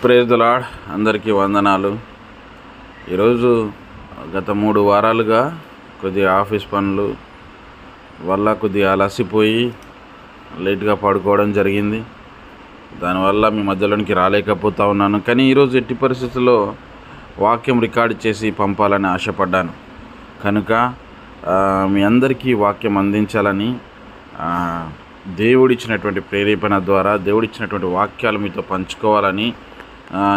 Praise the lord. అందరికీ వందనాలు. ఈరోజు గత 3 వారాలుగా కొద్దిగా ఆఫీస్ పనులు వల్ల కొద్దిగా అలసిపోయి లేట్గా పడుకోవడం జరిగింది. దానివల్ల మీ మధ్యలోనికి రాలేకపోతా ఉన్నాను. కానీ ఈరోజు ఎట్టి పరిస్థితుల్లో వాక్యం రికార్డు చేసి పంపాలని ఆశపడ్డాను. కనుక మీ అందరికీ వాక్యం అందించాలని దేవుడిచ్చినటువంటి ప్రేరేపణ ద్వారా దేవుడిచ్చినటువంటి వాక్యాలు మీతో పంచుకోవాలని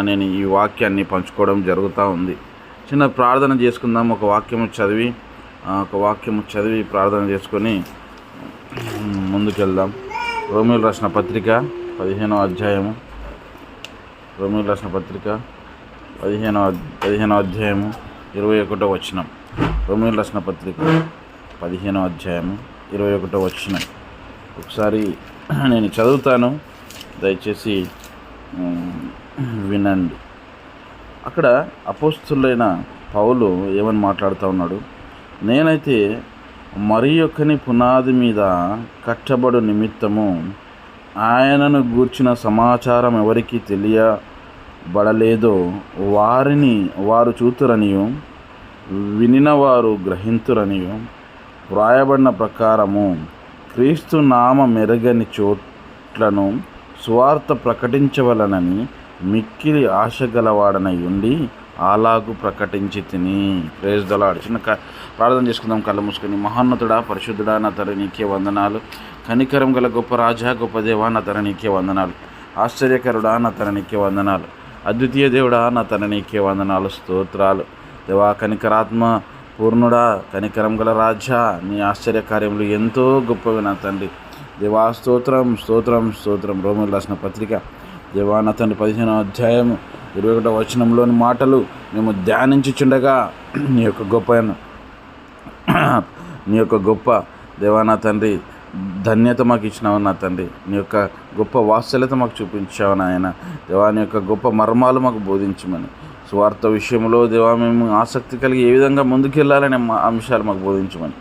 నేను ఈ వాక్యాన్ని పంచుకోవడం జరుగుతూ ఉంది. చిన్న ప్రార్థన చేసుకుందాం. ఒక వాక్యము చదివి ప్రార్థన చేసుకొని ముందుకెళ్దాం. రోమీయులు రాసిన పత్రిక 15వ అధ్యాయము 21వ వచనం. రోమీయులు రాసిన పత్రిక 15వ అధ్యాయము 21వ వచనం. ఒకసారి నేను చదువుతాను, దయచేసి వినండి. అక్కడ అపోస్తులైన పౌలు ఏమని మాట్లాడుతూ ఉన్నాడు? నేనైతే మరి యొక్కని పునాది మీద కట్టబడు నిమిత్తము ఆయనను గూర్చిన సమాచారం ఎవరికి తెలియబడలేదో వారు చూతురనియు వినినవారు గ్రహింతురనియు వ్రాయబడిన ప్రకారము క్రీస్తు నామ మెరుగని చోట్లను సువార్త ప్రకటించవలనని మిక్కిలి ఆశ గలవాడనై ఉండి అలాగూ ప్రకటించి తిని. Praise the lord. చిన్న ప్రార్థన చేసుకుందాం కళ్ళు మూసుకొని. మహోన్నతుడా, పరిశుద్ధుడా, నా తర నీకే వందనాలు. కనికరం గల గొప్ప రాజా, గొప్ప దేవా, నా తర నీకే వందనాలు. ఆశ్చర్యకరుడా, నా తర నీకే వందనాలు. అద్వితీయ దేవుడా, నా తర నీకే వందనాలు, స్తోత్రాలు. దేవా, కనికరాత్మ పూర్ణుడా, కనికరం గల రాజా, నీ ఆశ్చర్య కార్యములు ఎంతో గొప్పవి నా తండ్రి. దేవా, స్తోత్రం స్తోత్రం స్తోత్రం. రోమీయులు రాసిన పత్రిక దేవా నా తండ్రి 15వ అధ్యాయం 21వ వచనంలోని మాటలు మేము ధ్యానించుచుండగా నీ యొక్క గొప్ప దేవా నా తండ్రి ధన్యత మాకు ఇచ్చినావు నా తండ్రి. నీ యొక్క గొప్ప వాత్సల్యత మాకు చూపించావు నాయన. దేవా, నీ యొక్క గొప్ప మర్మాలు మాకు బోధించమని, స్వార్థ విషయంలో దేవా మేము ఆసక్తి కలిగి ఏ విధంగా ముందుకెళ్ళాలనే అంశాలు మాకు బోధించమని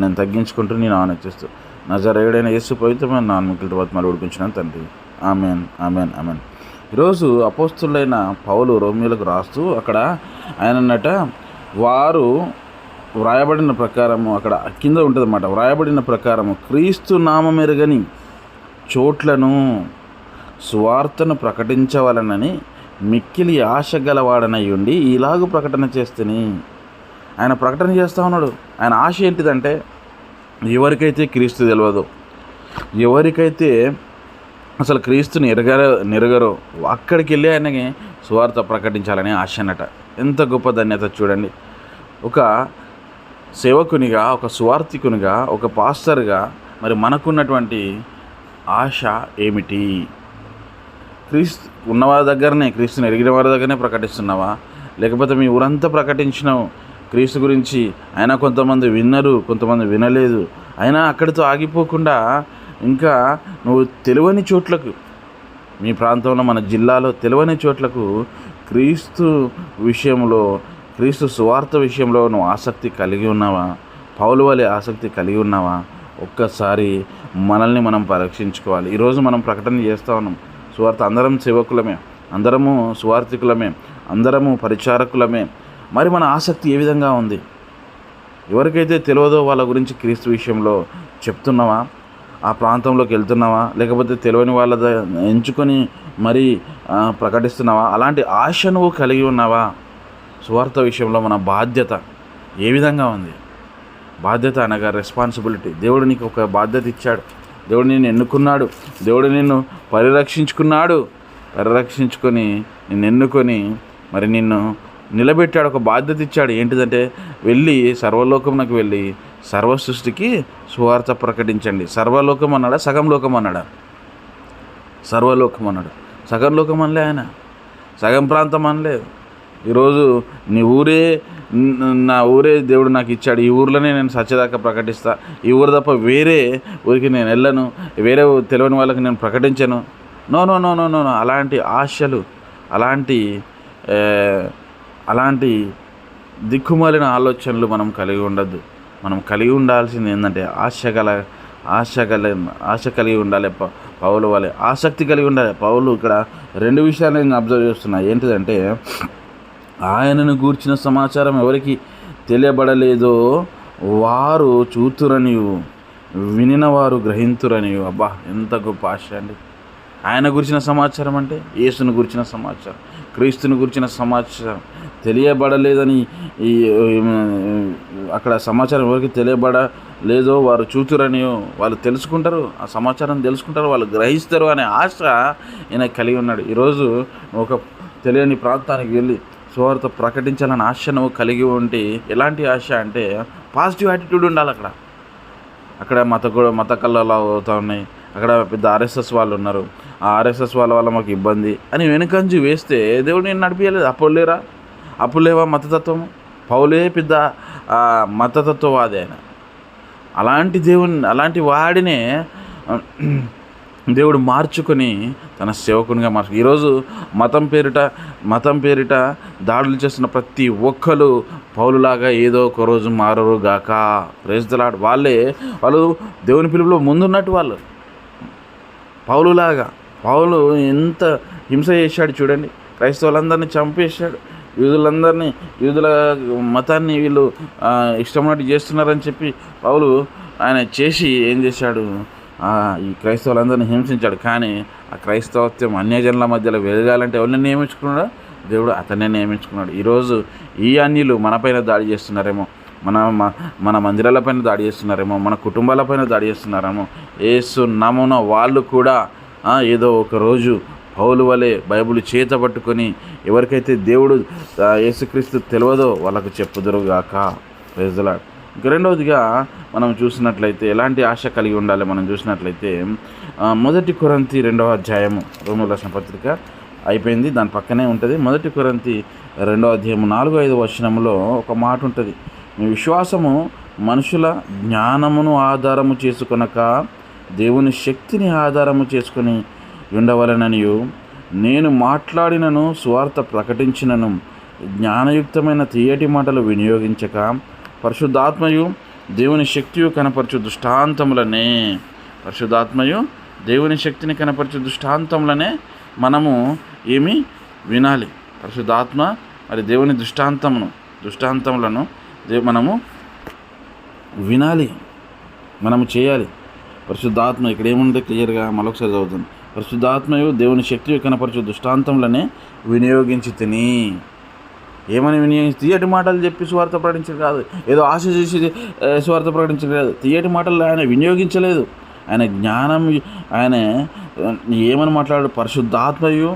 నేను తగ్గించుకుంటూ నేను ఆనందిస్తూ నజరేయుడైన యేసు పవిత్రమైన నామములో వర్తమానాలు ఉడిపించినాను తండ్రి. Amen amen amen. ఈరోజు అపోస్తులైన పౌలు రోమీయులకు రాస్తూ అక్కడ ఆయన అన్నట వారు వ్రాయబడిన ప్రకారము, అక్కడ కింద ఉంటుంది అన్నమాట, వ్రాయబడిన ప్రకారము క్రీస్తు నామమెరుగని చోట్లను సువార్తను ప్రకటించవలనని మిక్కిలి ఆశ గలవాడనై ఉండి ఇలాగూ ప్రకటన చేస్తేని. ఆయన ప్రకటన చేస్తూ ఉన్నాడు. ఆయన ఆశ ఏంటిదంటే, ఎవరికైతే క్రీస్తు తెలియదో, ఎవరికైతే అసలు క్రీస్తుని ఎరగరో అక్కడికి వెళ్ళి ఆయనకి సువార్త ప్రకటించాలని ఆశ అన్నట. ఎంత గొప్ప ధన్యత చూడండి. ఒక సేవకునిగా, ఒక సువార్థికునిగా, ఒక పాస్టర్గా మరి మనకున్నటువంటి ఆశ ఏమిటి? క్రీస్తు ఉన్నవారి దగ్గరనే, క్రీస్తుని ఎరిగిన వారి దగ్గరనే ప్రకటిస్తున్నావా? లేకపోతే మీ ఊరంతా ప్రకటించినావు క్రీస్తు గురించి, అయినా కొంతమంది విన్నరు, కొంతమంది వినలేదు. అయినా అక్కడితో ఆగిపోకుండా ఇంకా నువ్వు తెలియని చోట్లకు, మీ ప్రాంతంలో, మన జిల్లాలో తెలియని చోట్లకు క్రీస్తు విషయంలో, క్రీస్తు సువార్త విషయంలో నువ్వు ఆసక్తి కలిగి ఉన్నావా? పౌలు వలె ఆసక్తి కలిగి ఉన్నావా? ఒక్కసారి మనల్ని మనం పరీక్షించుకోవాలి. ఈరోజు మనం ప్రకటన చేస్తూ ఉన్నాం సువార్త. అందరం సేవకులమే, అందరము సువార్థికులమే, అందరము పరిచారకులమే. మరి మన ఆసక్తి ఏ విధంగా ఉంది? ఎవరికైతే తెలియదో వాళ్ళ గురించి క్రీస్తు విషయంలో చెప్తున్నావా? ఆ ప్రాంతంలోకి వెళ్తున్నావా? లేకపోతే తెలియని వాళ్ళ ఎంచుకొని మరి ప్రకటిస్తున్నావా? అలాంటి ఆశ నువ్వు కలిగి ఉన్నావా? సువార్త విషయంలో మన బాధ్యత ఏ విధంగా ఉంది? బాధ్యత అనగా రెస్పాన్సిబిలిటీ. దేవుడు నీకు ఒక బాధ్యత ఇచ్చాడు. దేవుడు నిన్ను ఎన్నుకున్నాడు. దేవుడు నిన్ను పరిరక్షించుకొని నిన్ను ఎన్నుకొని మరి నిన్ను నిలబెట్టాడు. ఒక బాధ్యత ఇచ్చాడు. ఏంటిదంటే, వెళ్ళి సర్వలోకమునకు వెళ్ళి సర్వ సృష్టికి సువార్త ప్రకటించండి. సర్వలోకం అన్నాడా? సగం లోకం అన్నాడా? సర్వలోకం అన్నాడు. సగం లోకం అనలే ఆయన, సగం ప్రాంతం అనలేదు. ఈరోజు నా ఊరే దేవుడు నాకు ఇచ్చాడు, ఈ ఊర్లోనే నేను సత్యదాకా ప్రకటిస్తా, ఈ ఊరు తప్ప వేరే ఊరికి నేను వెళ్ళను, వేరే తెలియని వాళ్ళకి నేను ప్రకటించను. No no no no no అలాంటి ఆశలు, అలాంటి దిక్కుమాలిన ఆలోచనలు మనం కలిగి ఉండద్దు. మనం కలిగి ఉండాల్సింది ఏంటంటే ఆశ కలిగి ఉండాలి. పౌలు వలె ఆసక్తి కలిగి ఉండాలి. పౌలు ఇక్కడ 2 విషయాలు నేను అబ్జర్వ్ చేస్తున్నా. ఏంటిదంటే, ఆయనను గూర్చిన సమాచారం ఎవరికి తెలియబడలేదో వారు చూతురనియు, వినిన వారు గ్రహింతురనియు. అబ్బా, ఎంత గొప్ప ఆశ అండి! ఆయన గురించిన సమాచారం అంటే యేసును గురించిన సమాచారం, క్రీస్తుని గురించిన సమాచారం తెలియబడలేదని ఈ అక్కడ సమాచారం ఎవరికి తెలియబడలేదో వారు చూతురని వాళ్ళు తెలుసుకుంటారు, ఆ సమాచారం తెలుసుకుంటారు, వాళ్ళు గ్రహిస్తారు అనే ఆశ ఈయన కలిగి ఉన్నాడు. ఈరోజు ఒక తెలియని ప్రాంతానికి వెళ్ళి సువార్త ప్రకటించాలని ఆశ నువ్వు కలిగి ఉంటే, ఎలాంటి ఆశ అంటే పాజిటివ్ యాటిట్యూడ్ ఉండాలి. అక్కడ మత కళ్ళలో అవుతూ ఉన్నాయి. అక్కడ పెద్ద ఆర్ఎస్ఎస్ వాళ్ళు ఉన్నారు, ఆ ఆర్ఎస్ఎస్ వాళ్ళ వల్ల మాకు ఇబ్బంది అని వెనుకంజి వేస్తే దేవుడు నేను నడిపించలేదు. అప్పుడు లేవా మతతత్వము? పౌలే పెద్ద మతతత్వవాది ఆయన. అలాంటి వాడినే దేవుడు మార్చుకొని తన సేవకునిగా ఈరోజు మతం పేరిట దాడులు చేస్తున్న ప్రతి ఒక్కరు పౌలులాగా ఏదో ఒక రోజు మారరు గాక. Praise the lord. వాళ్ళు దేవుని పిలుపులో ముందున్నట్టు వాళ్ళు. పౌలు ఎంత హింస చేశాడు చూడండి. క్రైస్తవులందరినీ చంపేశాడు. యూదుల మతాన్ని వీళ్ళు ఇష్టమైనట్టు చేస్తున్నారని చెప్పి పౌలు ఆయన చేసి ఏం చేశాడు, ఈ క్రైస్తవులందరినీ హింసించాడు. కానీ ఆ క్రైస్తవత్వం అన్యజనుల మధ్యలో వెలగాలంటే ఎవరిని నియమించుకున్నాడో? దేవుడు అతన్నే నియమించుకున్నాడు. ఈరోజు ఈ అన్యులు మనపైన దాడి చేస్తున్నారేమో, మన మందిరాలపైన దాడి చేస్తున్నారేమో, మన కుటుంబాలపైన దాడి చేస్తున్నారేమో. యేసు నామమున వాళ్ళు కూడా ఏదో ఒక రోజు పౌలు వలె బైబిల్ చేత పట్టుకొని ఎవరికైతే దేవుడు యేసుక్రీస్తు తెలియదో వాళ్ళకు చెప్పుదురుగాక. Praise the lord. ఇంక రెండవదిగా మనం చూసినట్లయితే ఎలాంటి ఆశ కలిగి ఉండాలి మనం చూసినట్లయితే, 1 కొరింథీ 2వ అధ్యాయము, రోమీయులకు రాసిన పత్రిక అయిపోయింది, దాని పక్కనే ఉంటుంది. 1 కొరింథీ 2వ అధ్యాయము 4-5 వచనంలో ఒక మాట ఉంటుంది. మీ విశ్వాసము మనుషుల జ్ఞానమును ఆధారము చేసుకొనక దేవుని శక్తిని ఆధారము చేసుకొని ఉండవలననియు, నేను మాట్లాడినను సువార్త ప్రకటించినను జ్ఞానయుక్తమైన తీయటి మాటలు వినియోగించక పరిశుద్ధాత్మయు దేవుని శక్తియు కనపరచు దేవుని శక్తిని కనపరచు దృష్టాంతములనే మనము ఏమి వినాలి. పరిశుద్ధాత్మ మరి దేవుని దృష్టాంతములను మనము వినాలి, మనము చేయాలి. పరిశుద్ధాత్మ ఇక్కడ ఏముంది క్లియర్గా మరొకసారి చదువుతుంది. పరిశుద్ధాత్మయు దేవుని శక్తియు కనపరచు దృష్టాంతములనే వినియోగించి తిని. ఏమని వినియోగించి? తీయటి మాటలు చెప్పి సువార్త ప్రకటించడం కాదు, ఏదో ఆశ చేసి సువార్త ప్రకటించడం కాదు. తీయటి మాటలు ఆయన వినియోగించలేదు. ఆయన జ్ఞానం, ఆయన ఏమని మాట్లాడు? పరిశుద్ధాత్మయు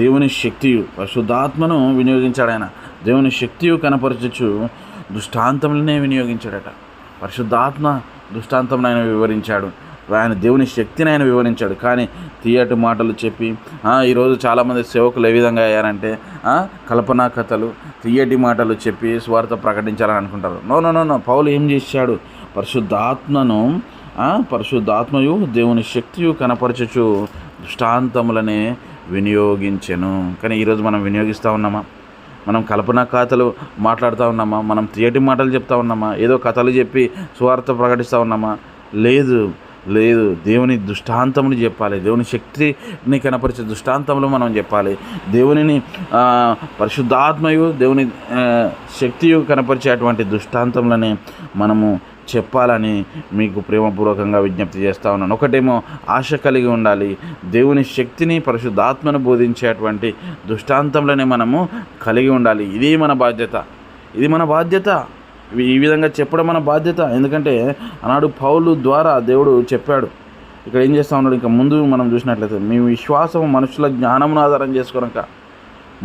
దేవుని శక్తియు, పరిశుద్ధాత్మను వినియోగించాడు. ఆయన దేవుని శక్తియు కనపరచు దృష్టాంతములనే వినియోగించాడట. పరిశుద్ధాత్మ దృష్టాంతం ఆయన వివరించాడు, ఆయన దేవుని శక్తిని ఆయన వివరించాడు. కానీ తీయటి మాటలు చెప్పి ఈరోజు చాలామంది సేవకులు ఏ విధంగా అయ్యారంటే కల్పనా కథలు, తీయటి మాటలు చెప్పి స్వార్థ ప్రకటించాలని అనుకుంటారు. నో. పౌలు ఏం చేశాడు? పరిశుద్ధాత్మయు దేవుని శక్తియు కనపరచు దృష్టాంతములనే వినియోగించెను. కానీ ఈరోజు మనం వినియోగిస్తూ ఉన్నామా? మనం కల్పనా కథలు మాట్లాడుతూ ఉన్నామా? మనం తీయటి మాటలు చెప్తా ఉన్నామా? ఏదో కథలు చెప్పి సువార్త ప్రకటిస్తూ ఉన్నామా? లేదు. దేవుని దృష్టాంతములు చెప్పాలి. దేవుని శక్తిని కనపరిచే దృష్టాంతములు మనం చెప్పాలి. దేవునిని పరిశుద్ధాత్మయు దేవుని శక్తియు కనపరిచేటువంటి దృష్టాంతములని మనము చెప్పాలని మీకు ప్రేమపూర్వకంగా విజ్ఞప్తి చేస్తూ ఉన్నాను. ఒకటేమో ఆశ కలిగి ఉండాలి, దేవుని శక్తిని పరిశుద్ధాత్మను బోధించేటువంటి దృష్టాంతంలోనే మనము కలిగి ఉండాలి. ఇది మన బాధ్యత. ఈ విధంగా చెప్పడం మన బాధ్యత. ఎందుకంటే ఆనాడు పౌలు ద్వారా దేవుడు చెప్పాడు. ఇక్కడ ఏం చేస్తూ ఉన్నాడు? ఇంకా ముందు మనం చూసినట్లయితే, మీ విశ్వాసం మనుషుల జ్ఞానమును ఆధారం చేసుకోనక,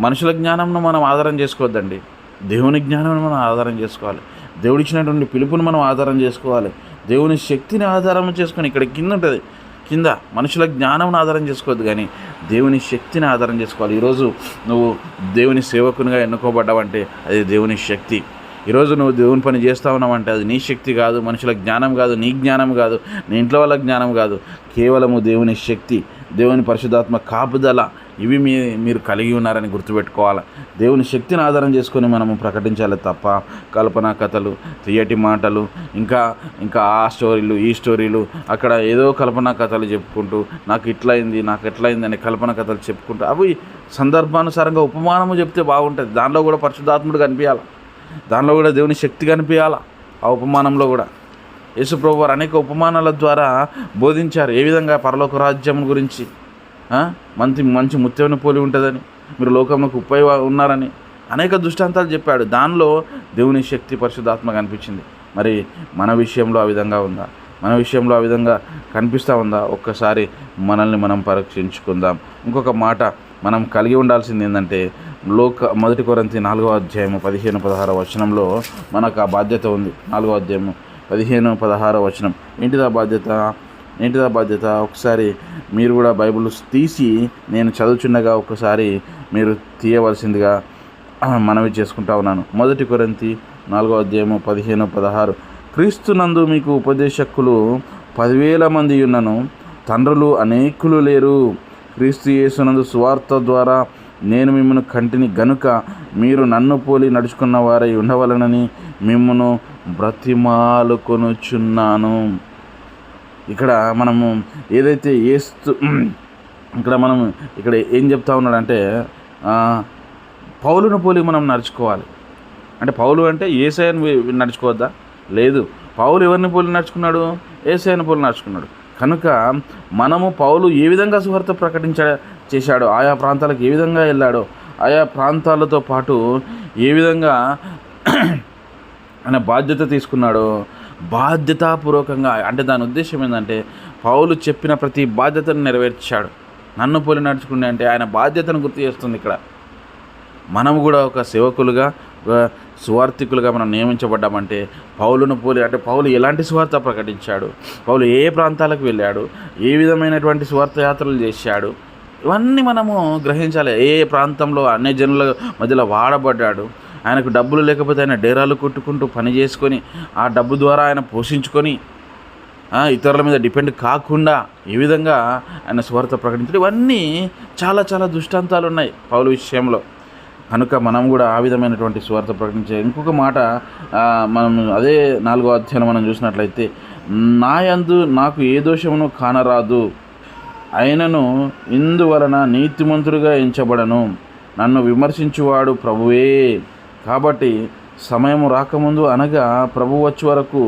మనుషుల జ్ఞానంను మనం ఆధారం చేసుకోవద్దండి, దేవుని జ్ఞానాన్ని మనం ఆధారం చేసుకోవాలి. దేవుడిచ్చినటువంటి పిలుపును మనం ఆధారం చేసుకోవాలి. దేవుని శక్తిని ఆధారం చేసుకొని, ఇక్కడ కింద ఉంటుంది, కింద మనుషుల జ్ఞానం ఆధారం చేసుకోవద్దు, కానీ దేవుని శక్తిని ఆధారం చేసుకోవాలి. ఈరోజు నువ్వు దేవుని సేవకునిగా ఎన్నుకోబడ్డావంటే అది దేవుని శక్తి. ఈరోజు నువ్వు దేవుని పని చేస్తూ ఉన్నావంటే అది నీ శక్తి కాదు, మనుషుల జ్ఞానం కాదు, నీ జ్ఞానం కాదు, నీ ఇంట్లో వాళ్ళ జ్ఞానం కాదు, కేవలము దేవుని శక్తి, దేవుని పరిశుద్ధాత్మ కాపుదల ఇవి మీరు కలిగి ఉన్నారని గుర్తుపెట్టుకోవాలి. దేవుని శక్తిని ఆధారం చేసుకొని మనము ప్రకటించాలి తప్ప కల్పనా కథలు, తీయటి మాటలు, ఇంకా ఇంకా ఆ స్టోరీలు ఈ స్టోరీలు, అక్కడ ఏదో కల్పనా కథలు చెప్పుకుంటూ నాకు ఎట్లయింది అనే కల్పన కథలు చెప్పుకుంటూ అవి సందర్భానుసారంగా ఉపమానము చెప్తే బాగుంటుంది. దానిలో కూడా పరిశుద్ధాత్ముడు కనిపించాలి, దానిలో కూడా దేవుని శక్తి కనిపించాలి. ఆ ఉపమానంలో కూడా యేసుప్రభు వారు అనేక ఉపమానాల ద్వారా బోధించారు. ఏ విధంగా పరలోక రాజ్యం గురించి, మంచి ముత్యమును పోలి ఉంటుందని, మీరు లోకంలోకి ఉప్పై ఉన్నారని అనేక దృష్టాంతాలు చెప్పాడు. దానిలో దేవుని శక్తి పరిశుద్ధాత్మ కనిపించింది. మరి మన విషయంలో ఆ విధంగా ఉందా? మన విషయంలో ఆ విధంగా కనిపిస్తూ ఉందా? ఒక్కసారి మనల్ని మనం పరీక్షించుకుందాం. ఇంకొక మాట మనం కలిగి ఉండాల్సింది ఏంటంటే, 1 కొరింథీ 4వ అధ్యాయము 15-16 వచనంలో మనకు ఆ బాధ్యత ఉంది. 4వ అధ్యాయము 15-16 వచనం. ఏంటిదా బాధ్యత? ఒకసారి మీరు కూడా బైబిల్ తీసి నేను చదువుచుండగా ఒకసారి మీరు తీయవలసిందిగా మనవి చేసుకుంటా ఉన్నాను. 1 కొరింథీ 4వ అధ్యాయము 15-16. క్రీస్తునందు మీకు ఉపదేశకులు 10,000 మంది ఉన్నను, తండ్రులు అనేకులు లేరు. క్రీస్తు యేసునందు సువార్త ద్వారా నేను మిమ్మల్ని కంటిని గనుక మీరు నన్ను పోలి నడుచుకున్న వారై ఉండవలనని మిమ్మను బ్రతిమాలుకొనుచున్నాను. ఇక్కడ మనము ఏదైతే ఇక్కడ ఏం చెప్తా ఉన్నాడంటే, పౌలును పోలి మనం నడుచుకోవాలి. అంటే పౌలు అంటే యేసయ్యను నడుచుకోవద్దా? లేదు. పౌలు ఎవరిని పోలి నడుచుకున్నాడు? యేసయ్యను పోలి నడుచుకున్నాడు. కనుక మనము పౌలు ఏ విధంగా సువార్త చేశాడో, ఆయా ప్రాంతాలకు ఏ విధంగా వెళ్ళాడో, ఆయా ప్రాంతాలతో పాటు ఏ విధంగా ఆయన బాధ్యత తీసుకున్నాడో, బాధ్యతాపూర్వకంగా, అంటే దాని ఉద్దేశం ఏంటంటే పౌలు చెప్పిన ప్రతి బాధ్యతను నెరవేర్చాడు. నన్ను పోలి నడుచుకుంటే అంటే ఆయన బాధ్యతను గుర్తు చేస్తుంది. ఇక్కడ మనము కూడా ఒక సేవకులుగా, సువార్థికులుగా మనం నియమించబడ్డామంటే పౌలును పోలి, అంటే పౌలు ఎలాంటి సువార్త ప్రకటించాడు, పౌలు ఏ ప్రాంతాలకు వెళ్ళాడు, ఏ విధమైనటువంటి సువార్త యాత్రలు చేశాడు, ఇవన్నీ మనము గ్రహించాలి. ఏ ప్రాంతంలో అన్ని జనుల మధ్యలో వాడబడ్డాడు, ఆయనకు డబ్బులు లేకపోతే ఆయన డేరాలు కొట్టుకుంటూ పని చేసుకొని ఆ డబ్బు ద్వారా ఆయన పోషించుకొని ఇతరుల మీద డిపెండ్ కాకుండా ఏ విధంగా ఆయన సువార్త ప్రకటించాడు, ఇవన్నీ చాలా చాలా దృష్టాంతాలు ఉన్నాయి పౌలు విషయంలో. కనుక మనం కూడా ఆ విధమైనటువంటి సువార్త ప్రకటించే. ఇంకొక మాట మనం అదే 4వ అధ్యాయం మనం చూసినట్లయితే, నా యందు నాకు ఏ దోషమును కానరాదు, అయినను ఇందువలన నీతిమంతుడిగా ఎంచబడను, నన్ను విమర్శించువాడు ప్రభువే. కాబట్టి సమయం రాకముందు, అనగా ప్రభు వచ్చే వరకు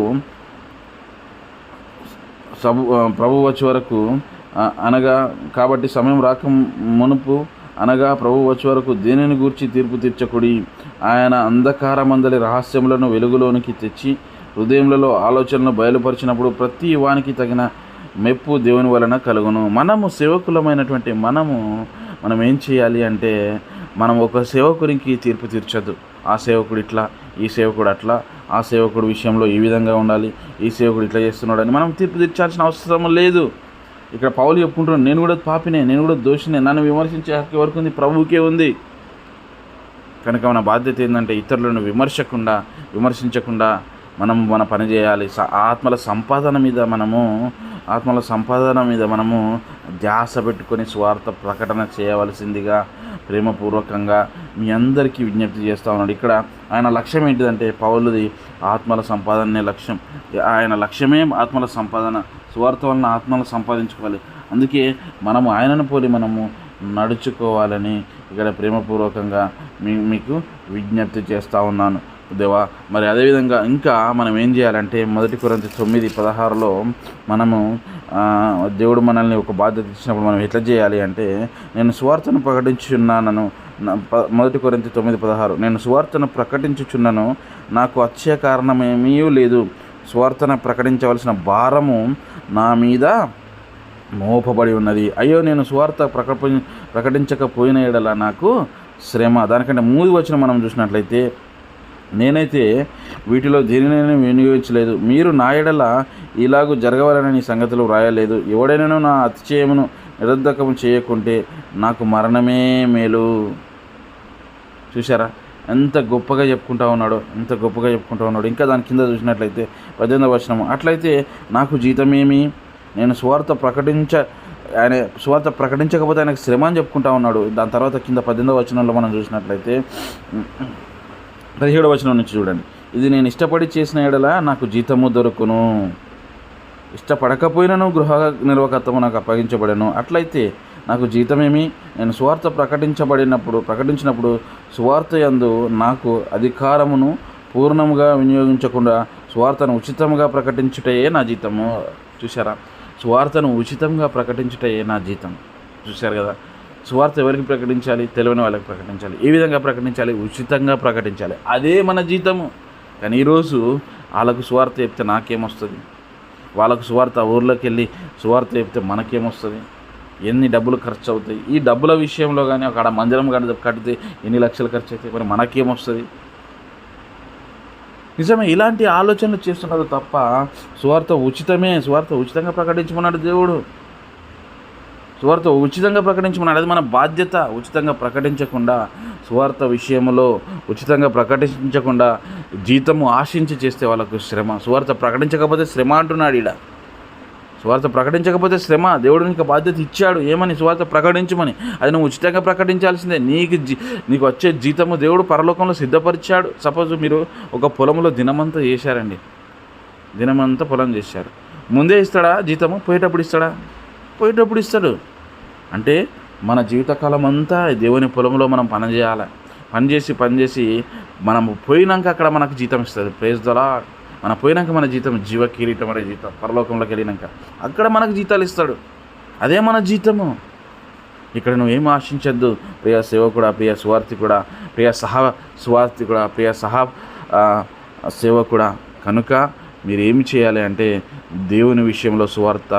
అనగా కాబట్టి సమయం రాక మునుపు, అనగా ప్రభు వచ్చే వరకు దేనిని గూర్చి తీర్పు తీర్చకుడి. ఆయన అంధకారమందలి రహస్యములను వెలుగులోనికి తెచ్చి హృదయములలో ఆలోచనలు బయలుపరిచినప్పుడు ప్రతి వానికి తగిన మెప్పు దేవుని వలన కలుగును. మనము సేవకులమైనటువంటి మనం ఏం చేయాలి అంటే, మనం ఒక సేవకునికి తీర్పు తీర్చొద్దు. ఆ సేవకుడు ఇట్లా, ఈ సేవకుడు అట్లా, ఆ సేవకుడు విషయంలో ఈ విధంగా ఉండాలి, ఈ సేవకుడు ఇట్లా చేస్తున్నాడని మనం తీర్పు తీర్చాల్సిన అవసరం లేదు. ఇక్కడ పౌలు చెప్పుకుంటున్నాడు, నేను కూడా పాపినే, నేను కూడా దోషినే, నన్ను విమర్శించే హక్కు ఎవరికి ఉంది? ప్రభువుకే ఉంది. కనుక మన బాధ్యత ఏంటంటే ఇతరులను విమర్శించకుండా మనము మన పని చేయాలి. ఆత్మల సంపాదన మీద మనము ధ్యాస పెట్టుకొని స్వార్థ ప్రకటన చేయవలసిందిగా ప్రేమపూర్వకంగా మీ అందరికీ విజ్ఞప్తి చేస్తూ ఉన్నాడు. ఇక్కడ ఆయన లక్ష్యం ఏంటిదంటే, పౌలుది ఆత్మల సంపాదనే లక్ష్యం. ఆయన లక్ష్యమే ఆత్మల సంపాదన. స్వార్థ వలన ఆత్మలు సంపాదించుకోవాలి. అందుకే మనము ఆయనను పోలి మనము నడుచుకోవాలని ఇక్కడ ప్రేమపూర్వకంగా మీకు విజ్ఞప్తి చేస్తూ ఉన్నాను దేవా. మరి అదేవిధంగా ఇంకా మనం ఏం చేయాలంటే, 1 కొరింథీ 9:16లో మనము దేవుడు మనల్ని ఒక బాధ్యత ఇచ్చినప్పుడు మనం ఎట్లా చేయాలి అంటే, నేను సువార్తను ప్రకటించుచున్నాను. 1 కొరింథీ 9:16, నేను సువార్తను ప్రకటించుచున్నాను, నాకు వచ్చే కారణమేమీ లేదు. సువార్తను ప్రకటించవలసిన భారము నా మీద మోపబడి ఉన్నది. అయ్యో, నేను సువార్త ప్రకటించకపోయిన ఎడల నాకు శ్రమ. దానికంటే 3 వచనం మనం చూసినట్లయితే, నేనైతే వీటిలో దేనినైనా వినియోగించలేదు, మీరు నా ఎడల ఇలాగూ జరగవాలని సంగతులు వ్రాయలేదు. ఎవడైనా నా అతిశయమును నిరర్ధకము చేయకుంటే నాకు మరణమే మేలు. చూసారా ఎంత గొప్పగా చెప్పుకుంటా ఉన్నాడో. ఇంకా దాని కింద చూసినట్లయితే 18వ వచనం, అట్లయితే నాకు జీతమేమి? నేను సువార్త ఆయన సువార్త ప్రకటించకపోతే ఆయనకు శ్రమ అని చెప్పుకుంటా ఉన్నాడు. దాని తర్వాత కింద 18వ వచనంలో మనం చూసినట్లయితే 17వ వచనం నుంచి చూడండి. ఇది నేను ఇష్టపడి చేసిన ఎడల నాకు జీతము దొరుకును, ఇష్టపడకపోయినను గృహ నిర్వాహకత్వము నాకు అప్పగించబడను. అట్లయితే నాకు జీతమేమి? నేను సువార్త ప్రకటించినప్పుడు సువార్త యందు నాకు అధికారమును పూర్ణముగా వినియోగించకుండా సువార్తను ఉచితంగా ప్రకటించుటయే నా జీతము. చూసారా? సువార్తను ఉచితంగా ప్రకటించుటయే నా జీతం. చూశారు కదా? సువార్త ఎవరికి ప్రకటించాలి? తెలియని వాళ్ళకి ప్రకటించాలి. ఏ విధంగా ప్రకటించాలి? ఉచితంగా ప్రకటించాలి. అదే మన జీతము. కానీ ఈరోజు వాళ్ళకు సువార్త చెప్తే నాకేమొస్తుంది? వాళ్ళకు సువార్త ఊర్లోకి వెళ్ళి సువార్త చెప్తే మనకేమొస్తుంది? ఎన్ని డబ్బులు ఖర్చు అవుతాయి? ఈ డబ్బుల విషయంలో కానీ అక్కడ మందిరం కడితే ఎన్ని లక్షలు ఖర్చు అవుతాయి? మరి మనకేమొస్తుంది? నిజమే, ఇలాంటి ఆలోచనలు చేస్తున్నారు తప్ప సువార్త ఉచితంగా ప్రకటించమన్నాడు దేవుడు. సువార్త ఉచితంగా ప్రకటించమన్నాడు. అది మన బాధ్యత. ఉచితంగా ప్రకటించకుండా, సువార్త విషయంలో ఉచితంగా ప్రకటించకుండా జీతము ఆశించి చేస్తే వాళ్ళకు శ్రమ. సువార్త ప్రకటించకపోతే శ్రమ అంటున్నాడు ఈడ. సువార్త ప్రకటించకపోతే శ్రమ. దేవుడు నీకు బాధ్యత ఇచ్చాడు. ఏమని? సువార్త ప్రకటించమని. అది నువ్వు ఉచితంగా ప్రకటించాల్సిందే. నీకు వచ్చే జీతము దేవుడు పరలోకంలో సిద్ధపరిచాడు. సపోజ్ మీరు ఒక పొలంలో దినమంతా చేశారండి, దినమంతా పొలం చేశారు. ముందే ఇస్తాడా జీతము? పోయేటప్పుడు ఇస్తాడా? పోయేటప్పుడు ఇస్తాడు. అంటే మన జీవితకాలం అంతా దేవుని పొలంలో మనం పనిచేయాలి. పనిచేసి మనం పోయినాక అక్కడ మనకు జీతం ఇస్తుంది. Praise the lord. మనం పోయినాక మన జీతం జీవ కిరీటం అనే జీతం. పరలోకంలోకి వెళ్ళినాక అక్కడ మనకు జీతాలు ఇస్తాడు. అదే మన జీతము. ఇక్కడ నువ్వేం ఆశించద్దు ప్రియ సేవకుడా, ప్రియ సువార్థికుడా, ప్రియ సువార్థికుడా, ప్రియ సేవకుడా. కనుక మీరు ఏమి చేయాలి అంటే దేవుని విషయంలో సువార్త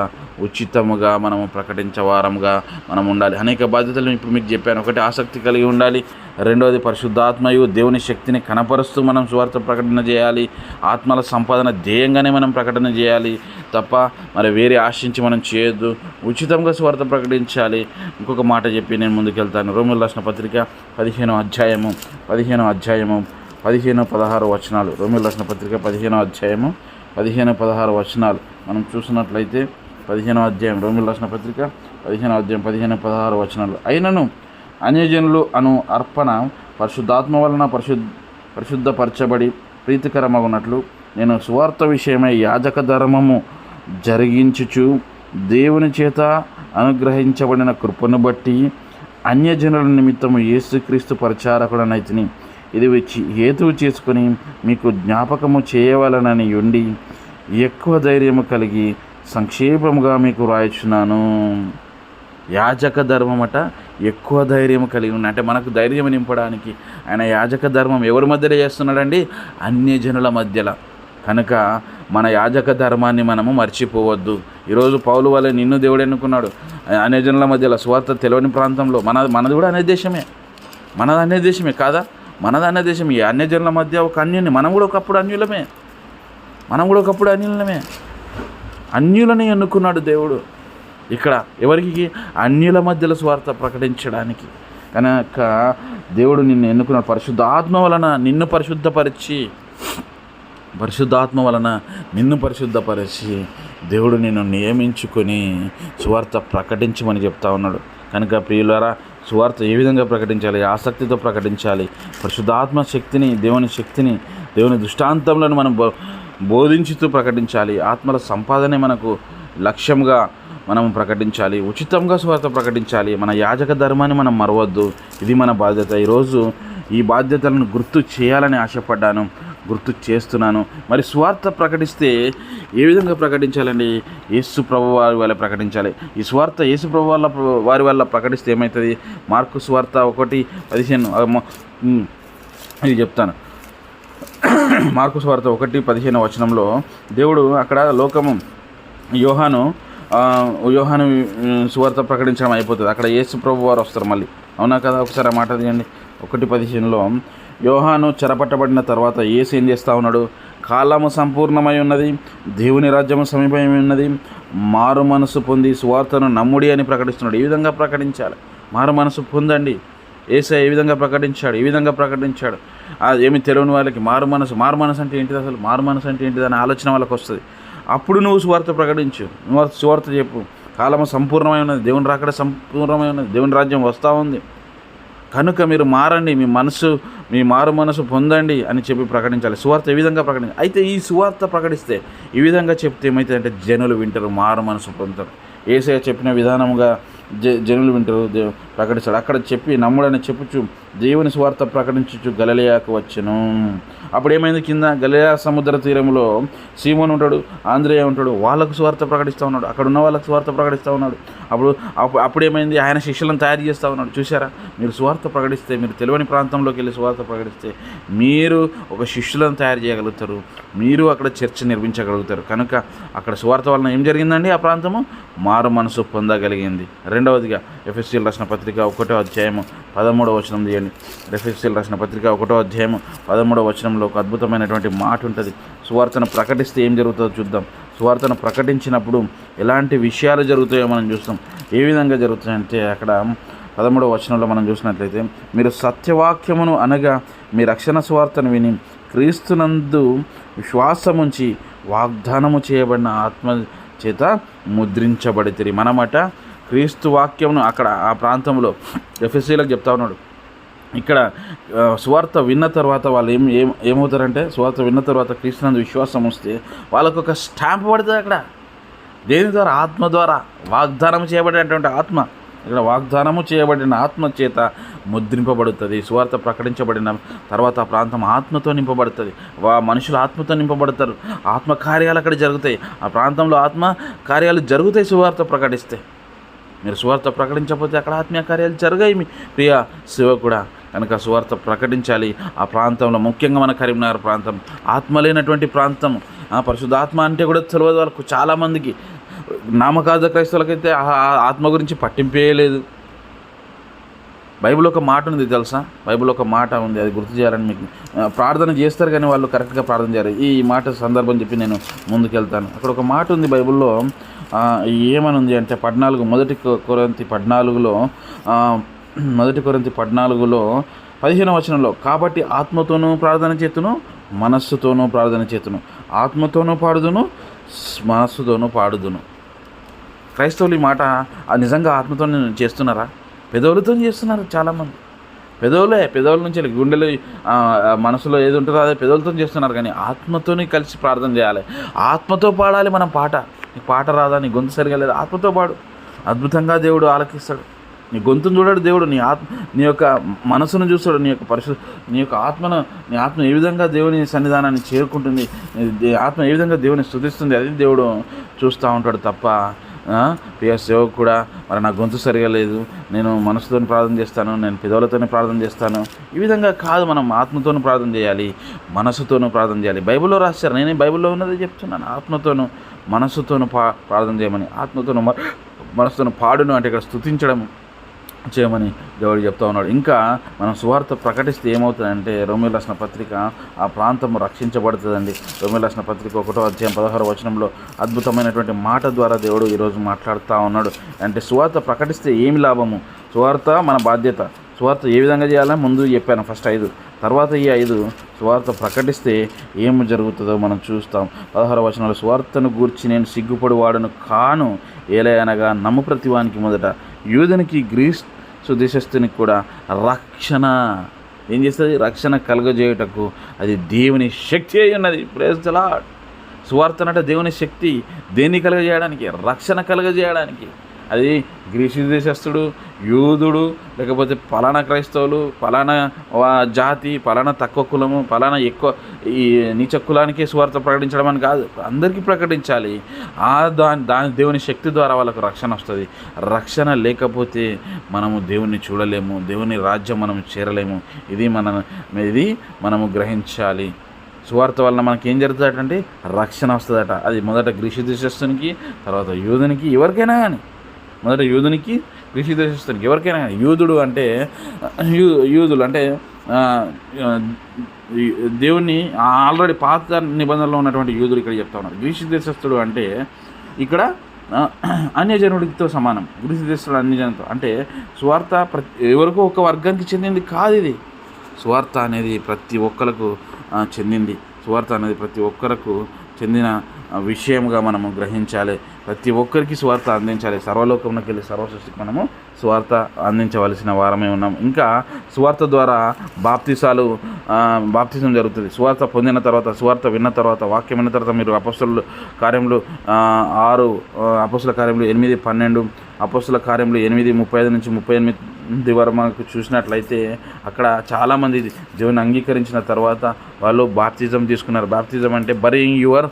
ఉచితముగా మనము ప్రకటించే వారంగా మనం ఉండాలి. అనేక బాధ్యతలు ఇప్పుడు మీకు చెప్పాను. ఒకటి, ఆసక్తి కలిగి ఉండాలి. రెండవది, పరిశుద్ధాత్మయు దేవుని శక్తిని కనపరుస్తూ మనం సువార్త ప్రకటన చేయాలి. ఆత్మల సంపాదన ధ్యేయంగానే మనం ప్రకటన చేయాలి తప్ప మరి వేరే ఆశించి మనం చేయొద్దు. ఉచితంగా సువార్త ప్రకటించాలి. ఇంకొక మాట చెప్పి నేను ముందుకెళ్తాను. రోమీయులకు రాసిన పత్రిక 15వ అధ్యాయము 15-16 వచనాలు. రోమీయులకు రాసిన పత్రిక 15వ అధ్యాయము 15-16 వచనాలు మనం చూసినట్లయితే 15వ అధ్యాయం రోమీయులకు రాసిన పత్రిక 15వ అధ్యాయం 15-16 వచనాలు. అయినను అన్యజనులు అను అర్పణ పరిశుద్ధాత్మ వలన పరిశుద్ధపరచబడి ప్రీతికరమగునట్లు నేను సువార్త విషయమై యాజక ధర్మము జరిగించుచు దేవుని చేత అనుగ్రహించబడిన కృపను బట్టి అన్యజనుల నిమిత్తము యేసుక్రీస్తు పరిచారకుడనైతిని. ఇది హేతువు చేసుకుని మీకు జ్ఞాపకము చేయవలనని ఉండి ఎక్కువ ధైర్యము కలిగి సంక్షేపముగా మీకు రాయిచున్నాను. యాజక ధర్మం ఎక్కువ ధైర్యం కలిగి ఉన్న అంటే మనకు ధైర్యం నింపడానికి ఆయన యాజక ధర్మం ఎవరి మధ్యలో చేస్తున్నాడండి? అన్యజనుల మధ్యలో. కనుక మన యాజక ధర్మాన్ని మనము మర్చిపోవద్దు. ఈరోజు పౌలు వల్లే నిన్ను దేవుడు ఎన్నుకున్నాడు. అన్యజనుల మధ్యలో సువార్త తెలియని ప్రాంతంలో మనది కూడా అన్య దేశమే కాదా? మనది అన్య దేశం. ఈ అన్యజనుల మధ్య ఒక అన్యుని. మనం కూడా ఒకప్పుడు అన్యులమే. అన్యులని ఎన్నుకున్నాడు దేవుడు ఇక్కడ. ఎవరికి? అన్యుల మధ్యలో సువార్త ప్రకటించడానికి. కనుక దేవుడు నిన్ను ఎన్నుకున్నాడు. పరిశుద్ధాత్మ వలన నిన్ను పరిశుద్ధపరిచి దేవుడు నిన్ను నియమించుకొని సువార్త ప్రకటించమని చెప్తా ఉన్నాడు. కనుక ప్రియులారా, సువార్త ఏ విధంగా ప్రకటించాలి? ఆసక్తితో ప్రకటించాలి. పరిశుద్ధాత్మ శక్తిని, దేవుని దృష్టాంతములను మనం బోధించుతూ ప్రకటించాలి. ఆత్మల సంపాదనే మనకు లక్ష్యంగా మనం ప్రకటించాలి. ఉచితంగా సువార్త ప్రకటించాలి. మన యాజక ధర్మాన్ని మనం మరవద్దు. ఇది మన బాధ్యత. ఈరోజు ఈ బాధ్యతలను గుర్తు చేయాలని ఆశపడ్డాను, గుర్తు చేస్తున్నాను. మరి సువార్త ప్రకటిస్తే ఏ విధంగా ప్రకటించాలండి? యేసు ప్రభు వారి వల్ల ప్రకటించాలి. ఈ సువార్త యేసు ప్రభు వారి వల్ల ప్రకటిస్తే ఏమవుతుంది? మార్కు సువార్త 1:15 ఇది చెప్తాను. మార్కు సువార్త 1:15 వచనంలో దేవుడు అక్కడ లోకము యోహాను సువార్త ప్రకటించడం అయిపోతుంది. అక్కడ యేసు ప్రభు వారు వస్తారు మళ్ళీ. అవునా కదా? ఒకసారి ఆ మాట తీయండి. 1:15లో యోహాను చెరపట్టబడిన తర్వాత యేసు ఏం చేస్తూ ఉన్నాడు? కాలము సంపూర్ణమై ఉన్నది, దేవుని రాజ్యము సమీపమై ఉన్నది, మారు మనసు పొంది సువార్తను నమ్ముడి అని ప్రకటిస్తున్నాడు. ఈ విధంగా ప్రకటించాలి. మారు మనసు పొందండి. యేసయ్య ఏ విధంగా ప్రకటించాడు? ఏమి తెలియని వాళ్ళకి మారు మనసు అంటే ఏంటిది? అసలు మారు మనసు అంటే ఏంటిది అనే ఆలోచన వాళ్ళకి వస్తుంది. అప్పుడు నువ్వు సువార్త ప్రకటించు, నువ్వు సువార్త చెప్పు. కాలము సంపూర్ణమై ఉన్నది, దేవుని రాకడ సంపూర్ణమై ఉన్నది, దేవుని రాజ్యం వస్తూ ఉంది. కనుక మీరు మారండి, మీ మారు మనసు పొందండి అని చెప్పి ప్రకటించాలి. సువార్త ఈ విధంగా ప్రకటించాలి. అయితే ఈ సువార్త ప్రకటిస్తే ఈ విధంగా చెప్తే ఏమవుతుందంటే జనులు వింటారు, మారు మనసు పొందుతారు. యేసయ్య చెప్పిన విధానముగా జనులు వింటారు, ప్రకటిస్తాడు. అక్కడ చెప్పి నమ్ముడని చెప్పుచు దేవుని సువార్త ప్రకటించుచు గలిలయకు వచ్చెను. అప్పుడు ఏమైంది, కింద గలిలయ సముద్ర తీరంలో సీమోను ఉంటాడు, ఆంద్రేయ ఉంటాడు, వాళ్ళకు సువార్త ప్రకటిస్తూ ఉన్నాడు. అక్కడ ఉన్న వాళ్ళకు సువార్త ప్రకటిస్తూ ఉన్నాడు. అప్పుడు ఏమైంది, ఆయన శిష్యులను తయారు చేస్తూ ఉన్నాడు. చూసారా, మీరు సువార్త ప్రకటిస్తే, మీరు తెలియని ప్రాంతంలోకి వెళ్ళి సువార్త ప్రకటిస్తే మీరు ఒక శిష్యులను తయారు చేయగలుగుతారు, మీరు అక్కడ చర్చ్ నిర్మించగలుగుతారు. కనుక అక్కడ సువార్త వలన ఏం జరిగిందండి, ఆ ప్రాంతము మారు మనసు పొందగలిగింది. రెండవదిగా ఎఫెసీయులకు రాసిన పత్రిక 1వ అధ్యాయము 13వ వచనం తీయండి. ఎఫెసీయులకు రాసిన పత్రిక 1వ అధ్యాయము 13వ వచనంలో ఒక అద్భుతమైనటువంటి మాట ఉంటుంది. సువార్తను ప్రకటిస్తే ఏం జరుగుతుందో చూద్దాం. సువార్తను ప్రకటించినప్పుడు ఎలాంటి విషయాలు జరుగుతాయో మనం చూస్తాం. ఏ విధంగా జరుగుతాయంటే అక్కడ 13వ వచనంలో మనం చూసినట్లయితే, మీరు సత్యవాక్యమును అనగా మీ రక్షణ సువార్తను విని క్రీస్తునందు విశ్వాసముంచి వాగ్దానము చేయబడిన ఆత్మ చేత ముద్రించబడితిరి. మనమట క్రీస్తు వాక్యమును అక్కడ ఆ ప్రాంతంలో ఎఫెసీయులకు చెప్తా ఉన్నాడు. ఇక్కడ సువార్త విన్న తర్వాత వాళ్ళు ఏమవుతారంటే, సువార్త విన్న తర్వాత క్రీస్తునందు విశ్వాసం వస్తే వాళ్ళకు ఒక స్టాంప్ పడుతుంది. అక్కడ దేని ద్వారా, ఆత్మ ద్వారా వాగ్దానం చేయబడినటువంటి ఆత్మ, ఇక్కడ వాగ్దానము చేయబడిన ఆత్మ చేత ముద్రింపబడుతుంది. సువార్త ప్రకటించబడిన తర్వాత ఆ ప్రాంతం ఆత్మతో నింపబడుతుంది. మనుషులు ఆత్మతో నింపబడతారు. ఆత్మ కార్యాలు అక్కడ జరుగుతాయి. ఆ ప్రాంతంలో ఆత్మ కార్యాలు జరుగుతాయి సువార్త ప్రకటిస్తే. మీరు సువార్త ప్రకటించకపోతే అక్కడ ఆత్మీయ కార్యాలు జరగాయి మీ ప్రియ సేవకుడా. కనుక సువార్త ప్రకటించాలి. ఆ ప్రాంతంలో ముఖ్యంగా మన కరీంనగర్ ప్రాంతం ఆత్మ లేనటువంటి ప్రాంతం. పరిశుద్ధాత్మ అంటే కూడా తెలియదు వాళ్ళకు. చాలామందికి నామకార్థ క్రైస్తవులకైతే ఆత్మ గురించి పట్టింపే లేదు. బైబిల్ ఒక మాట ఉంది తెలుసా, బైబిల్ ఒక మాట ఉంది, అది గుర్తు చేయాలని మీకు ప్రార్థన చేస్తారు కానీ వాళ్ళు కరెక్ట్గా ప్రార్థన చేయాలి. ఈ మాట సందర్భం చెప్పి నేను ముందుకెళ్తాను. అక్కడ ఒక మాట ఉంది బైబిల్లో, ఏమని ఉంది అంటే 14 మొదటి కొరింథీ 14లో 15వ వచనంలో, కాబట్టి ఆత్మతోనూ ప్రార్థన చేతును, మనస్సుతోనూ ప్రార్థన చేతును, ఆత్మతోనూ పాడుదును, మనస్సుతోనూ పాడుదును. క్రైస్తవులు ఈ మాట నిజంగా ఆత్మతో చేస్తున్నారా? పెదవులతో చేస్తున్నారు చాలామంది. పెదవుల నుంచి గుండెలు మనసులో ఏది ఉంటుందో అదే పెదవులతో చేస్తున్నారు. కానీ ఆత్మతోని కలిసి ప్రార్థన చేయాలి, ఆత్మతో పాడాలి. మనం నీ పాట రాదా, నీ గొంతు సరిగా లేదా, ఆత్మతో పాడు. అద్భుతంగా దేవుడు ఆలకిస్తాడు. నీ గొంతును చూడాడు దేవుడు, నీ యొక్క మనసును చూస్తాడు, నీ యొక్క నీ ఆత్మ ఏ విధంగా దేవుని సన్నిధానాన్ని చేరుకుంటుంది, ఆత్మ ఏ విధంగా దేవుని స్తుతిస్తుంది, అది దేవుడు చూస్తూ ఉంటాడు తప్ప ప్రియ సేవకు కూడా మరి నా గొంతు సరిగా లేదు, నేను మనసుతో ప్రార్థన చేస్తాను, నేను పెదవులతోనే ప్రార్థన చేస్తాను, ఈ విధంగా కాదు. మనం ఆత్మతోనూ ప్రార్థన చేయాలి, మనసుతోనూ ప్రార్థన చేయాలి. బైబిల్లో రాశారు, నేనే బైబిల్లో ఉన్నది చెప్తున్నాను. ఆత్మతోనూ మనసుతోనూ ప్రార్థన చేయమని, ఆత్మతోనూ మనసుతోనూ పాడును అంటే ఇక్కడ స్తుతించడం చేయమని దేవుడు చెప్తా ఉన్నాడు. ఇంకా మనం సువార్త ప్రకటిస్తే ఏమవుతుందంటే, రోమీయులకు రాసిన పత్రిక ఆ ప్రాంతం రక్షించబడుతుందండి. రోమీయులకు రాసిన పత్రిక 1వ అధ్యాయం 16వ వచనంలో అద్భుతమైనటువంటి మాట ద్వారా దేవుడు ఈరోజు మాట్లాడుతూ ఉన్నాడు. అంటే సువార్త ప్రకటిస్తే ఏమి లాభము, సువార్త మన బాధ్యత. సువార్త ఏ విధంగా చేయాలని ముందు చెప్పాను, ఫస్ట్ 5, తర్వాత ఈ 5 సువార్త ప్రకటిస్తే ఏమి జరుగుతుందో మనం చూస్తాం. 16వ వచనంలో, సువార్తను గూర్చి నేను సిగ్గుపడి వాడును కాను, ఏలయనగా నమ్ము ప్రతివానికి మొదట యూదునికి గ్రీసు దేశస్థునికి కూడా రక్షణ ఏం చేస్తుంది, రక్షణ కలుగజేయుటకు అది దేవుని శక్తి అయి ఉన్నది. Praise the lord. సువార్త అంటే దేవుని శక్తి. దేన్ని కలుగజేయడానికి, రక్షణ కలుగజేయడానికి. అది గ్రీసు దేశస్థుడు, యూదుడు, లేకపోతే పలానా క్రైస్తవులు, పలానా జాతి, పలానా తక్కువ కులము, పలానా ఎక్కువ ఈ నీచ కులానికే సువార్త ప్రకటించడం అని కాదు, అందరికీ ప్రకటించాలి. దాని దేవుని శక్తి ద్వారా వాళ్ళకు రక్షణ వస్తుంది. రక్షణ లేకపోతే మనము దేవుణ్ణి చూడలేము, దేవుని రాజ్యం మనం చేరలేము. ఇది మనము గ్రహించాలి. సువార్త వలన మనకి ఏం జరుగుతుందంటే రక్షణ వస్తుందట. అది మొదట గ్రీసు దేశస్థునికి, తర్వాత యూదునికి, ఎవరికైనా కానీ. మొదట యూదునికి, గ్రీసు దేశస్థునికి, ఎవరికైనా కానీ. యూదులు అంటే దేవుణ్ణి ఆల్రెడీ పాత నిబంధనలో ఉన్నటువంటి యూదులు ఇక్కడ చెప్తా ఉన్నారు. గ్రీసు దేశస్థుడు అంటే ఇక్కడ అన్యజనుడితో సమానం. గ్రీసు దేశస్థుడు అన్యజనుడితో అంటే సువార్త ఎవరికో ఒక వర్గానికి చెందింది కాదు. ఇది సువార్త అనేది ప్రతి ఒక్కరికి చెందింది. సువార్త అనేది ప్రతి ఒక్కరికి చెందిన విషయంగా మనము గ్రహించాలి. ప్రతి ఒక్కరికి సువార్త అందించాలి. సర్వలోకంలోకి వెళ్ళి సర్వసృష్టికి మనము సువార్త అందించవలసిన వారమే ఉన్నాం. ఇంకా సువార్త ద్వారా బాప్తిజం జరుగుతుంది. సువార్త పొందిన తర్వాత, సువార్త విన్న తర్వాత, వాక్యం విన్న తర్వాత మీరు అపొస్తలుల కార్యములు 6, అపొస్తలుల కార్యములు 8, 12, అపొస్తలుల కార్యములు 8, 35 నుంచి 38 వరకు మనకు చూసినట్లయితే అక్కడ చాలామంది దేవుని అంగీకరించిన తర్వాత వాళ్ళు బాప్తిజం తీసుకున్నారు. బాప్తిజం అంటే burying your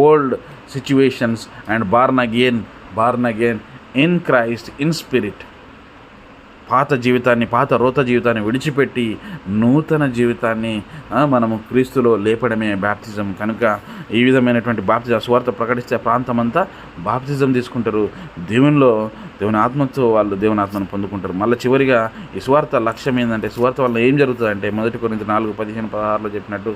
old situations and born again in Christ in spirit. పాత జీవితాన్ని, పాత రోత జీవితాన్ని విడిచిపెట్టి నూతన జీవితాన్ని మనము క్రీస్తులో లేపడమే బాప్తిజం. కనుక ఈ విధమైనటువంటి బాప్తిజం సువార్త ప్రకటిస్తే ప్రాంతమంతా బాప్తిజం తీసుకుంటారు. దేవుని ఆత్మతో వాళ్ళు దేవుని ఆత్మను పొందుకుంటారు. మళ్ళీ చివరిగా ఈ సువార్త లక్ష్యం ఏంటంటే, సువార్త వల్ల ఏం జరుగుతుందంటే 1 కొరింథీ 4:15-16 చెప్పినట్టు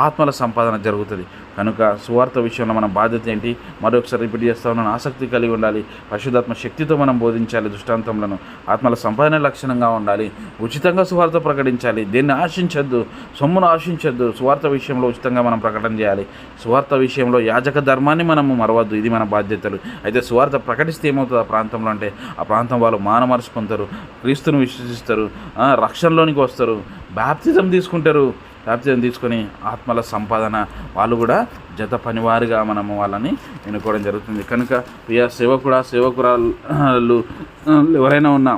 ఆత్మల సంపాదన జరుగుతుంది. కనుక సువార్త విషయంలో మన బాధ్యత ఏంటి? మరొకసారి రిపీట్ చేస్తా ఉన్నాను. ఆసక్తి కలిగి ఉండాలి. పరిశుద్ధాత్మ శక్తితో మనం బోధించాలి. దృష్టాంతములను ఆత్మల సంపాదన లక్షణంగా ఉండాలి. ఉచితంగా సువార్త ప్రకటించాలి. దేన్ని ఆశించద్దు, సొమ్మును ఆశించద్దు. సువార్త విషయంలో ఉచితంగా మనం ప్రకటన చేయాలి. సువార్త విషయంలో యాజక ధర్మాన్ని మనము మరవద్దు. ఇది మన బాధ్యతలు. అయితే సువార్త ప్రకటిస్తే ఏమవుతుంది ఆ ప్రాంతంలో అంటే, ఆ ప్రాంతం వాళ్ళు మానమరుచుకుంటారు, క్రీస్తును విశ్వసిస్తారు, రక్షణలోనికి వస్తారు, బాప్తిజం తీసుకుంటారు. బాప్తిజం తీసుకొని ఆత్మల సంపాదన వాళ్ళు కూడా జత పనివారిగా మనము వాళ్ళని ఎన్నుకోవడం జరుగుతుంది. కనుక ప్రియ సేవకురాలు ఎవరైనా ఉన్నా,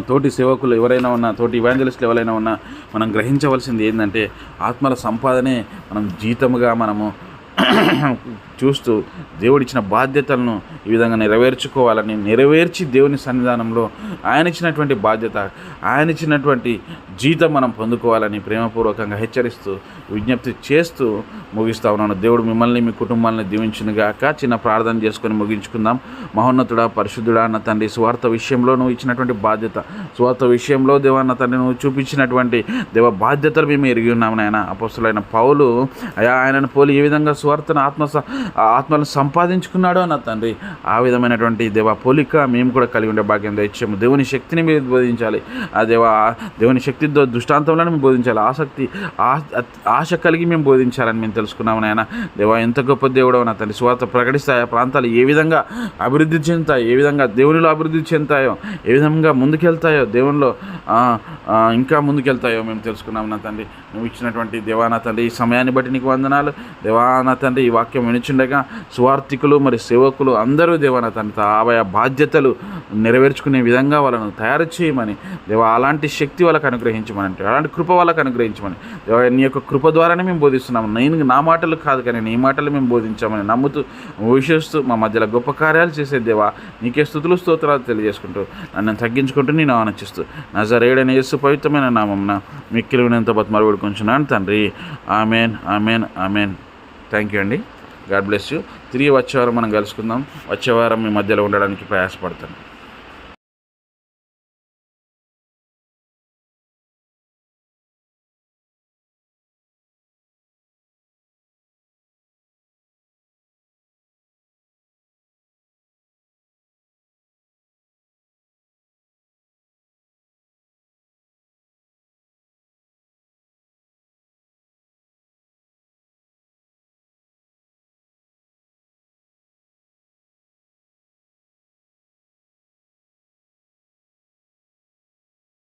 తోటి సేవకులు ఎవరైనా ఉన్నా, తోటి ఇవాంజలిస్టులు ఎవరైనా ఉన్నా, మనం గ్రహించవలసింది ఏంటంటే, ఆత్మల సంపాదనే మనం జీతముగా మనము చూస్తూ దేవుడిచ్చిన బాధ్యతలను ఈ విధంగా నెరవేర్చి దేవుని సన్నిధానంలో ఆయన ఇచ్చినటువంటి బాధ్యత, ఆయన ఇచ్చినటువంటి జీతం మనం పొందుకోవాలని ప్రేమపూర్వకంగా హెచ్చరిస్తూ, విజ్ఞప్తి చేస్తూ ముగిస్తూ ఉన్నాను. దేవుడు మిమ్మల్ని, మీ కుటుంబాలను దీవించునుగాక. చిన్న ప్రార్థన చేసుకొని ముగించుకుందాం. మహోన్నతుడా, పరిశుద్ధుడా అన్న తండ్రి, సువార్త విషయంలో నువ్వు ఇచ్చినటువంటి బాధ్యత, సువార్త విషయంలో దేవన్న తండ్రి నువ్వు చూపించినటువంటి బాధ్యతలు మేము ఎరిగి ఉన్నాము నాయన. అపొస్తలుడైన పౌలు ఆయనను పోలి ఏ విధంగా సువార్తను ఆత్మలను సంపాదించుకున్నాడు అన్న తండ్రి, ఆ విధమైనటువంటి పోలిక మేము కూడా కలిగి ఉండే భాగ్యం దయచేయము. దేవుని శక్తిని మీరు బోధించాలి. దేవుని శక్తితో దృష్టాంతంలో మేము బోధించాలి. ఆశ కలిగి మేము బోధించాలని మేము తెలుసుకున్నాము నాయన. ఎంత గొప్ప దేవుడు నా తండ్రి. సువార్త ప్రకటిస్తాయి ఆ ప్రాంతాలు ఏ విధంగా అభివృద్ధి చెందుతాయి, ఏ విధంగా దేవునిలో అభివృద్ధి చెందుతాయో, ఏ విధంగా ముందుకెళ్తాయో, దేవునిలో ఇంకా ముందుకెళ్తాయో మేము తెలుసుకున్నాము నా తండ్రి. నువ్వు ఇచ్చినటువంటి దేవానా తండ్రి, ఈ సమయాన్ని బట్టి నీకు వందనాలు దేవానా తండ్రి. ఈ వాక్యం వినిచుండగా సువార్థికులు మరి సేవకులు అందరూ దేవానా తండ్రి ఆయా బాధ్యతలు నెరవేర్చుకునే విధంగా వాళ్ళను తయారు చేయమని దేవా, అలాంటి శక్తి వాళ్ళకు అనుగ్రహించమని, అలాంటి కృప వాళ్ళకు అనుగ్రహించమని దేవా, నీ యొక్క కృప ద్వారానే మేము బోధిస్తున్నాము. నా మాటలు కాదు కానీ నీ మాటలు మేము బోధించామని నమ్ముతూ, విశ్వసిస్తూ మా మధ్యలో గొప్ప కార్యాలు చేసే దేవా, నీకే స్తుతులు స్తోత్రాలు తెలియజేసుకుంటూ నన్ను తగ్గించుకుంటూ నేను ఆనందిస్తూ నజరేయుడైన యేసు పవిత్రమైన నామమున మిక్కిలి వినంత బతిమాలు వేడుకొంచున్నాను తండ్రి. Amen, amen, amen. Thank you అండి. God bless you. తిరిగి వచ్చే వారం మనం కలుసుకుందాం. వచ్చే వారం మీ మధ్యలో ఉండడానికి ప్రయాసపడతాను.